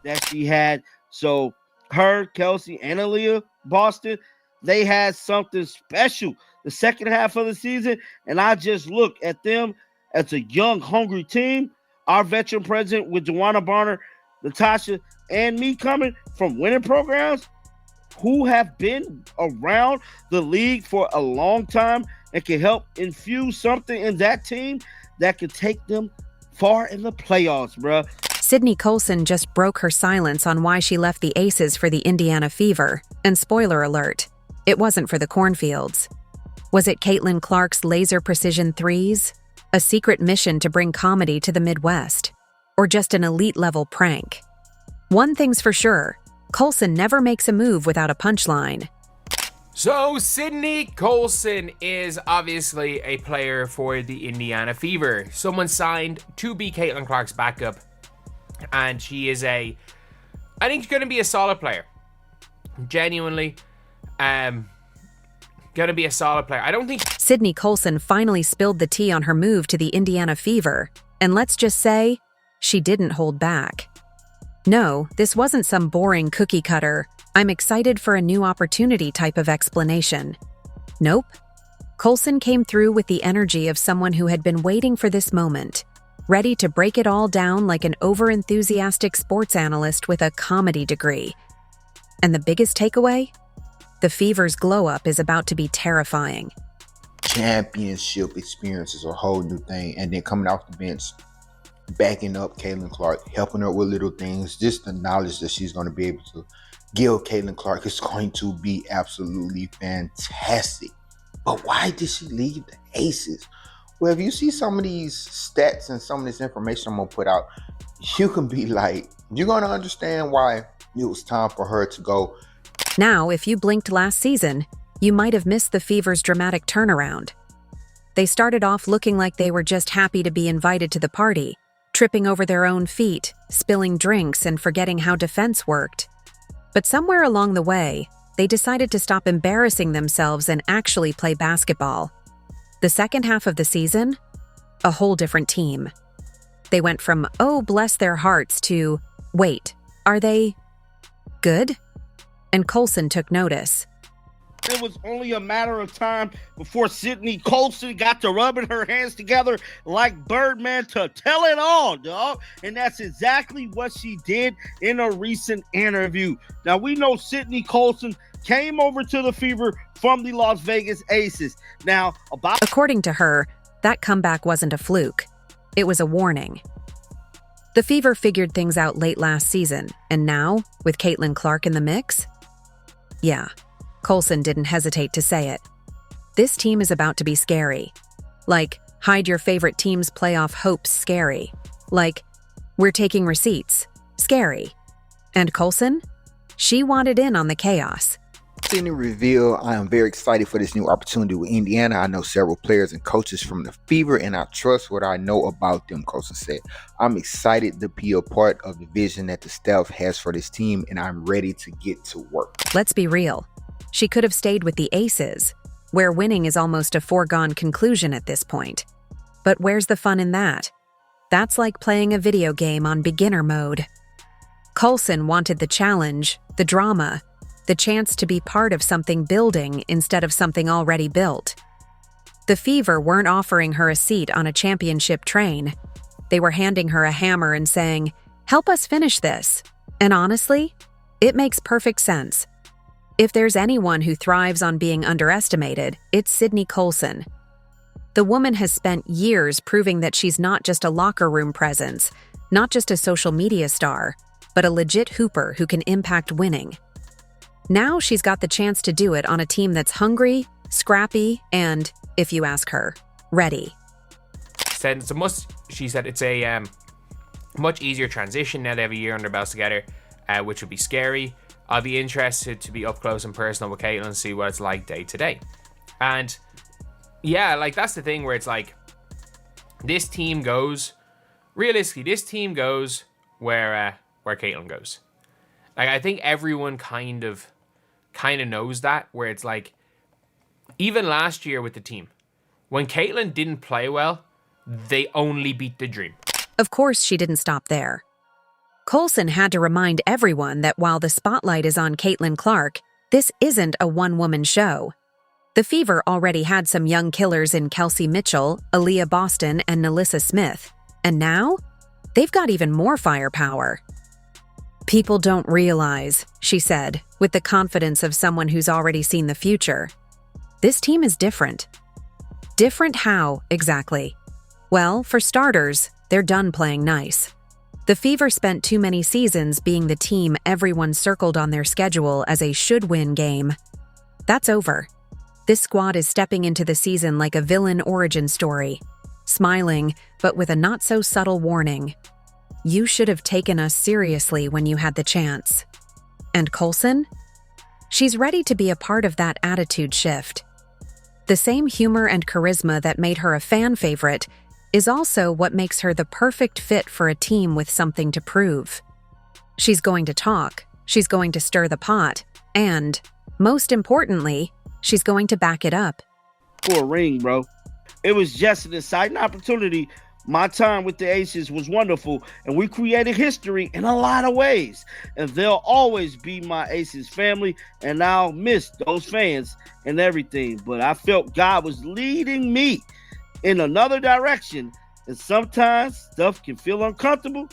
that she had. So her, Kelsey, and Aaliyah Boston, they had something special the second half of the season. And I just look at them as a young, hungry team. Our veteran president with Joanna Barner, Natasha, and me coming from winning programs who have been around the league for a long time and can help infuse something in that team that could take them far in the playoffs, bruh. Sydney Colson just broke her silence on why she left the Aces for the Indiana Fever. And spoiler alert, it wasn't for the cornfields. Was it Caitlin Clark's laser precision threes? A secret mission to bring comedy to the Midwest? Or just an elite-level prank? One thing's for sure, Colson never makes a move without a punchline. So Sydney Colson is obviously a player for the Indiana Fever. Someone signed to be Caitlin Clark's backup. And she is I think she's going to be a solid player. Genuinely. Going to be a solid player. I don't think... Sydney Colson finally spilled the tea on her move to the Indiana Fever. And let's just say, she didn't hold back. No, this wasn't some boring cookie cutter, I'm excited for a new opportunity type of explanation. Nope. Colson came through with the energy of someone who had been waiting for this moment, ready to break it all down like an over-enthusiastic sports analyst with a comedy degree. And the biggest takeaway? The Fever's glow-up is about to be terrifying. Championship experience is a whole new thing, and then coming off the bench, backing up Caitlin Clark, helping her with little things, just the knowledge that she's going to be able to give Caitlin Clark is going to be absolutely fantastic. But why did she leave the Aces? Well, if you see some of these stats and some of this information I'm going to put out, you can be like, you're going to understand why it was time for her to go. Now, if you blinked last season, you might have missed the Fever's dramatic turnaround. They started off looking like they were just happy to be invited to the party, tripping over their own feet, spilling drinks, and forgetting how defense worked. But somewhere along the way, they decided to stop embarrassing themselves and actually play basketball. The second half of the season, a whole different team. They went from, oh, bless their hearts, to, wait, are they good? And Colson took notice. It was only a matter of time before Sydney Colson got to rubbing her hands together like Birdman to tell it all, dog. And that's exactly what she did in a recent interview. Now, we know Sydney Colson came over to the Fever from the Las Vegas Aces. Now, according to her, that comeback wasn't a fluke. It was a warning. The Fever figured things out late last season, and now, with Caitlin Clark in the mix? Yeah. Colson didn't hesitate to say it. This team is about to be scary. Like, hide your favorite team's playoff hopes scary. Like, we're taking receipts scary. And Colson? She wanted in on the chaos. In the reveal, I am very excited for this new opportunity with Indiana. I know several players and coaches from the Fever, and I trust what I know about them, Colson said. I'm excited to be a part of the vision that the staff has for this team, and I'm ready to get to work. Let's be real. She could have stayed with the Aces, where winning is almost a foregone conclusion at this point. But where's the fun in that? That's like playing a video game on beginner mode. Colson wanted the challenge, the drama, the chance to be part of something building instead of something already built. The Fever weren't offering her a seat on a championship train. They were handing her a hammer and saying, "Help us finish this." And honestly, it makes perfect sense. If there's anyone who thrives on being underestimated, it's Sydney Colson. The woman has spent years proving that she's not just a locker room presence, not just a social media star, but a legit hooper who can impact winning. Now she's got the chance to do it on a team that's hungry, scrappy, and, if you ask her, ready. She said it's a much easier transition now they have a year under their belts together, which would be scary. I'll be interested to be up close and personal with Caitlin and see what it's like day to day. And yeah, like that's the thing where it's like this team goes where Caitlin goes. Like I think everyone kind of knows that, where it's like even last year with the team, when Caitlin didn't play well, they only beat the dream. Of course, she didn't stop there. Colson had to remind everyone that while the spotlight is on Caitlin Clark, this isn't a one-woman show. The Fever already had some young killers in Kelsey Mitchell, Aaliyah Boston, and Nalissa Smith. And now, they've got even more firepower. "People don't realize," she said, with the confidence of someone who's already seen the future. "This team is different." Different how, exactly? Well, for starters, they're done playing nice. The Fever spent too many seasons being the team everyone circled on their schedule as a should-win game. That's over. This squad is stepping into the season like a villain origin story, smiling, but with a not-so-subtle warning. You should have taken us seriously when you had the chance. And Colson? She's ready to be a part of that attitude shift. The same humor and charisma that made her a fan favorite is also what makes her the perfect fit for a team with something to prove. She's going to talk, she's going to stir the pot, and, most importantly, she's going to back it up. For a ring, bro. It was just an exciting opportunity. My time with the Aces was wonderful, and we created history in a lot of ways. And they'll always be my Aces family, and I'll miss those fans and everything. But I felt God was leading me in another direction, and sometimes stuff can feel uncomfortable,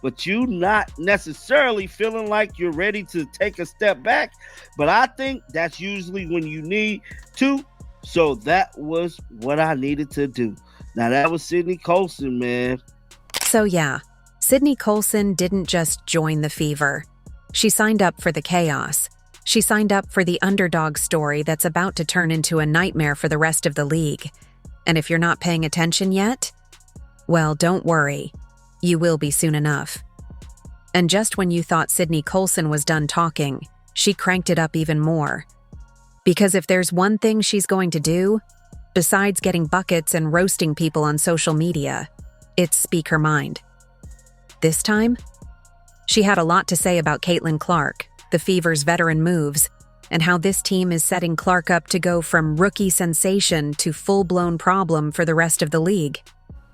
but you not necessarily feeling like you're ready to take a step back. But I think that's usually when you need to. So that was what I needed to do. Now that was Sydney Colson, man. So yeah, Sydney Colson didn't just join the Fever. She signed up for the chaos. She signed up for the underdog story that's about to turn into a nightmare for the rest of the league. And if you're not paying attention yet, well, don't worry. You will be soon enough. And just when you thought Sydney Colson was done talking, she cranked it up even more. Because if there's one thing she's going to do, besides getting buckets and roasting people on social media, it's speak her mind. This time, she had a lot to say about Caitlin Clark, the Fever's veteran moves, and how this team is setting Clark up to go from rookie sensation to full-blown problem for the rest of the league.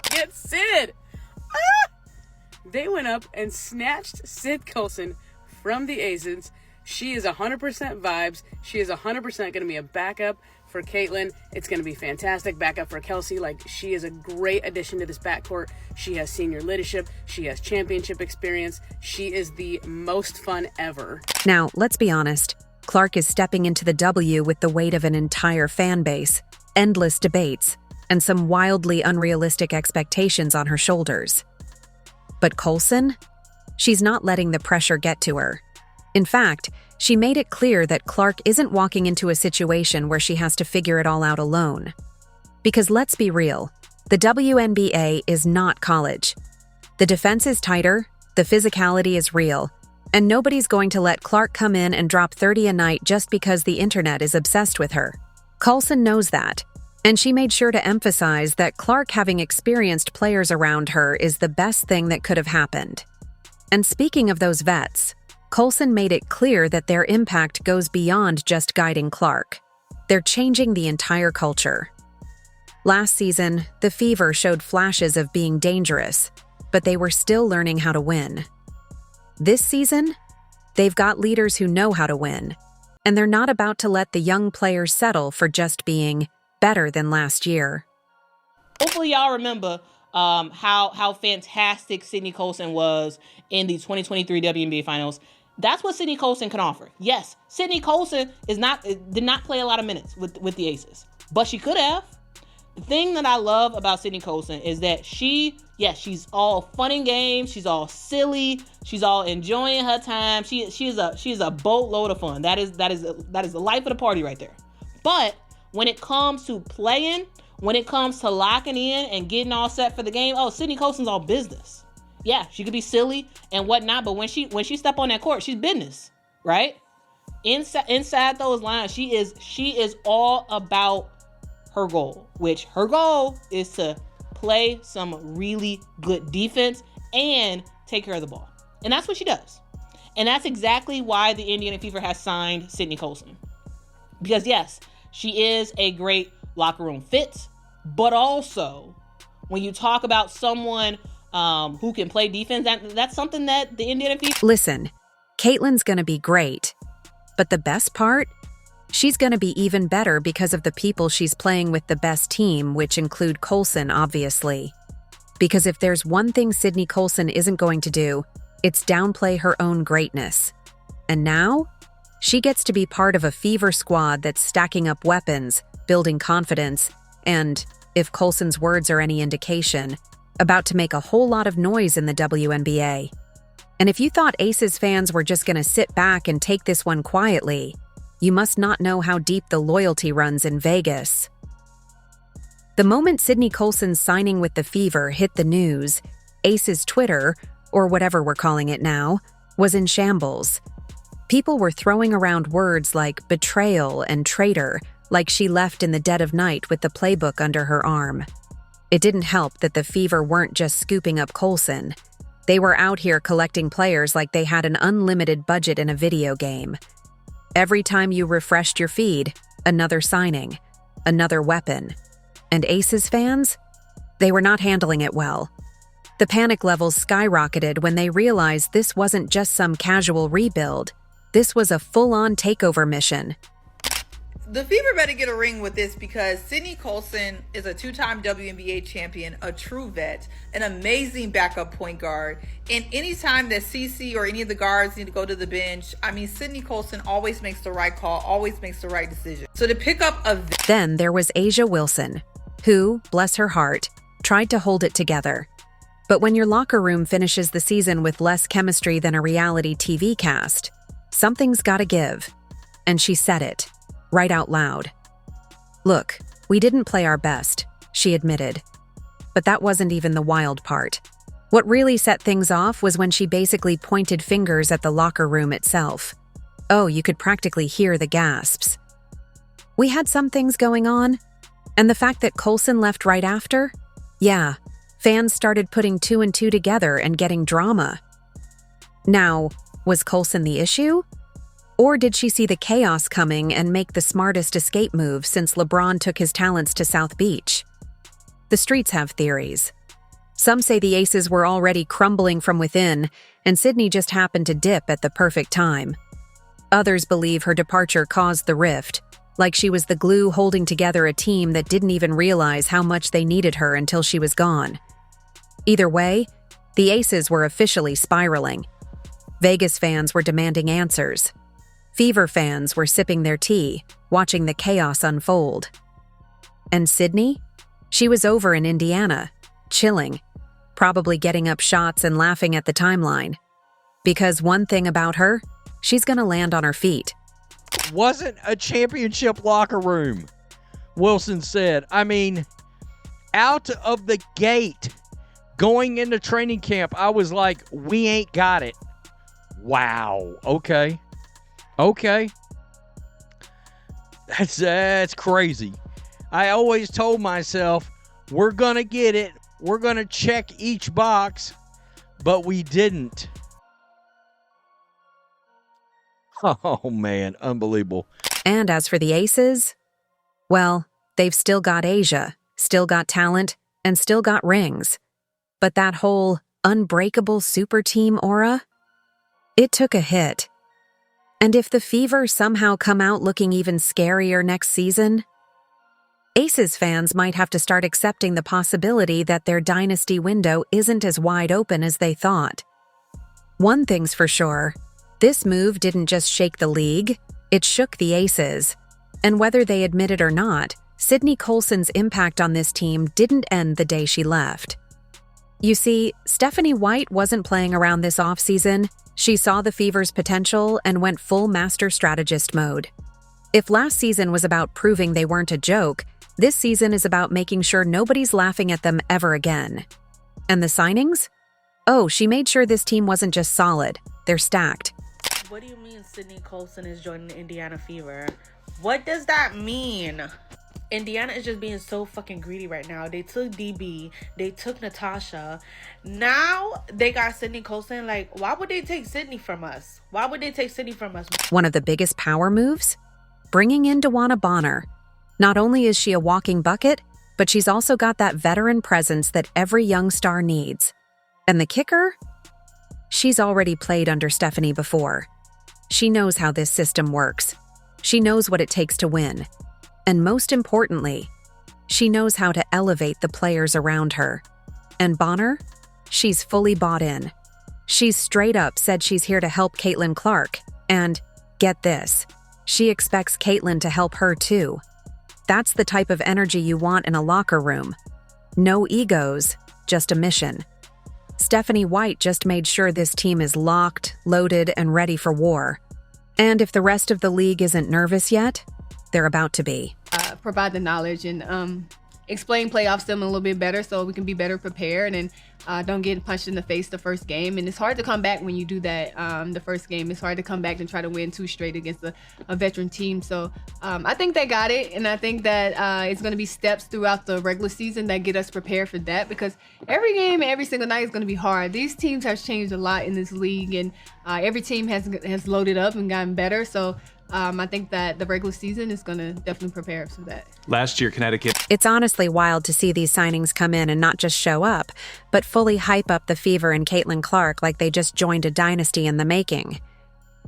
Get Sid! Ah! They went up and snatched Sid Colson from the Aces. She is 100% vibes. She is 100% going to be a backup for Caitlin. It's going to be fantastic. Backup for Kelsey. Like, she is a great addition to this backcourt. She has senior leadership. She has championship experience. She is the most fun ever. Now, let's be honest. Clark is stepping into the W with the weight of an entire fan base, endless debates, and some wildly unrealistic expectations on her shoulders. But Colson? She's not letting the pressure get to her. In fact, she made it clear that Clark isn't walking into a situation where she has to figure it all out alone. Because let's be real, the WNBA is not college. The defense is tighter, the physicality is real, and nobody's going to let Clark come in and drop 30 a night just because the internet is obsessed with her. Colson knows that, and she made sure to emphasize that Clark having experienced players around her is the best thing that could have happened. And speaking of those vets, Colson made it clear that their impact goes beyond just guiding Clark. They're changing the entire culture. Last season, the Fever showed flashes of being dangerous, but they were still learning how to win. This season, they've got leaders who know how to win, and they're not about to let the young players settle for just being better than last year. Hopefully y'all remember how fantastic Sydney Colson was in the 2023 WNBA Finals. That's what Sydney Colson can offer. Yes, Sydney Colson did not play a lot of minutes with the Aces, but she could have. The thing that I love about Sydney Colson is that she's all fun and games. She's all silly. She's all enjoying her time. She's a boatload of fun. That is the life of the party right there. But when it comes to playing, when it comes to locking in and getting all set for the game, Sydney Colson's all business. Yeah, she could be silly and whatnot, but when she step on that court, she's business, right? Inside those lines, she is all about her goal, which her goal is to play some really good defense and take care of the ball. And that's what she does. And that's exactly why the Indiana Fever has signed Sydney Colson. Because yes, she is a great locker room fit, but also when you talk about someone who can play defense. That's something that the Indiana Fever. Listen, Caitlyn's gonna be great. But the best part? She's gonna be even better because of the people she's playing with the best team, which include Colson, obviously. Because if there's one thing Sydney Colson isn't going to do, it's downplay her own greatness. And now, she gets to be part of a Fever squad that's stacking up weapons, building confidence, and, if Colson's words are any indication, about to make a whole lot of noise in the WNBA. And if you thought Aces fans were just gonna sit back and take this one quietly, you must not know how deep the loyalty runs in Vegas. The moment Sydney Colson's signing with the Fever hit the news, Aces Twitter, or whatever we're calling it now, was in shambles. People were throwing around words like betrayal and traitor, like she left in the dead of night with the playbook under her arm. It didn't help that the Fever weren't just scooping up Colson. They were out here collecting players like they had an unlimited budget in a video game. Every time you refreshed your feed, another signing, another weapon. And Aces fans? They were not handling it well. The panic levels skyrocketed when they realized this wasn't just some casual rebuild. This was a full-on takeover mission. The Fever better get a ring with this because Sydney Colson is a two-time WNBA champion, a true vet, an amazing backup point guard. And anytime that CC or any of the guards need to go to the bench, Sydney Colson always makes the right call, always makes the right decision. So to pick up a vet. Then there was Asia Wilson, who, bless her heart, tried to hold it together. But when your locker room finishes the season with less chemistry than a reality TV cast, something's gotta give. And she said it. Right out loud. Look, we didn't play our best, she admitted. But that wasn't even the wild part. What really set things off was when she basically pointed fingers at the locker room itself. Oh, you could practically hear the gasps. We had some things going on, and the fact that Colson left right after? Yeah, fans started putting two and two together and getting drama. Now, was Colson the issue? Or did she see the chaos coming and make the smartest escape move since LeBron took his talents to South Beach? The streets have theories. Some say the Aces were already crumbling from within, and Sydney just happened to dip at the perfect time. Others believe her departure caused the rift, like she was the glue holding together a team that didn't even realize how much they needed her until she was gone. Either way, the Aces were officially spiraling. Vegas fans were demanding answers. Fever fans were sipping their tea, watching the chaos unfold. And Sydney? She was over in Indiana, chilling, probably getting up shots and laughing at the timeline. Because one thing about her, she's gonna land on her feet. Wasn't a championship locker room, Wilson said. Out of the gate, going into training camp, I was like, we ain't got it. Wow, okay. That's crazy. I always told myself, we're going to get it. We're going to check each box, but we didn't. Oh, man, unbelievable. And as for the Aces, well, they've still got Asia, still got talent, and still got rings. But that whole unbreakable super team aura, it took a hit. And if the Fever somehow come out looking even scarier next season, Aces fans might have to start accepting the possibility that their dynasty window isn't as wide open as they thought. One thing's for sure, this move didn't just shake the league, it shook the Aces. And whether they admit it or not, Sydney Colson's impact on this team didn't end the day she left. You see, Stephanie White wasn't playing around this offseason. She saw the Fever's potential and went full master strategist mode. If last season was about proving they weren't a joke, this season is about making sure nobody's laughing at them ever again. And the signings? Oh, she made sure this team wasn't just solid, they're stacked. What do you mean Sydney Colson is joining the Indiana Fever? What does that mean? Indiana is just being so fucking greedy right now. They took DB. They took Natasha. Now they got Sydney Colson. Like, why would they take Sydney from us? One of the biggest power moves? Bringing in DeWanna Bonner. Not only is she a walking bucket, but she's also got that veteran presence that every young star needs. And the kicker? She's already played under Stephanie before. She knows how this system works. She knows what it takes to win. And most importantly, she knows how to elevate the players around her. And Bonner? She's fully bought in. She's straight up said she's here to help Caitlin Clark. And, get this, she expects Caitlin to help her too. That's the type of energy you want in a locker room. No egos, just a mission. Stephanie White just made sure this team is locked, loaded, and ready for war. And if the rest of the league isn't nervous yet, they're about to be. Provide the knowledge and explain playoff sim a little bit better so we can be better prepared and don't get punched in the face the first game. And it's hard to come back when you do that the first game. It's hard to come back and try to win 2 straight against a veteran team. So I think they got it, and I think that it's going to be steps throughout the regular season that get us prepared for that, because every game, every single night is going to be hard. These teams have changed a lot in this league, and every team has loaded up and gotten better. So I think that the regular season is going to definitely prepare us for that. Last year, Connecticut. It's honestly wild to see these signings come in and not just show up, but fully hype up the Fever and Caitlin Clark like they just joined a dynasty in the making.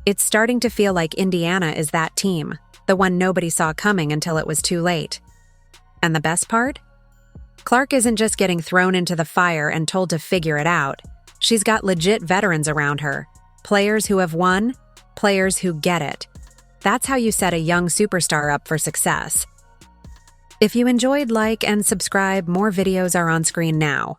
It's starting to feel like Indiana is that team, the one nobody saw coming until it was too late. And the best part? Clark isn't just getting thrown into the fire and told to figure it out. She's got legit veterans around her, players who have won, players who get it. That's how you set a young superstar up for success. If you enjoyed, like and subscribe. More videos are on screen now.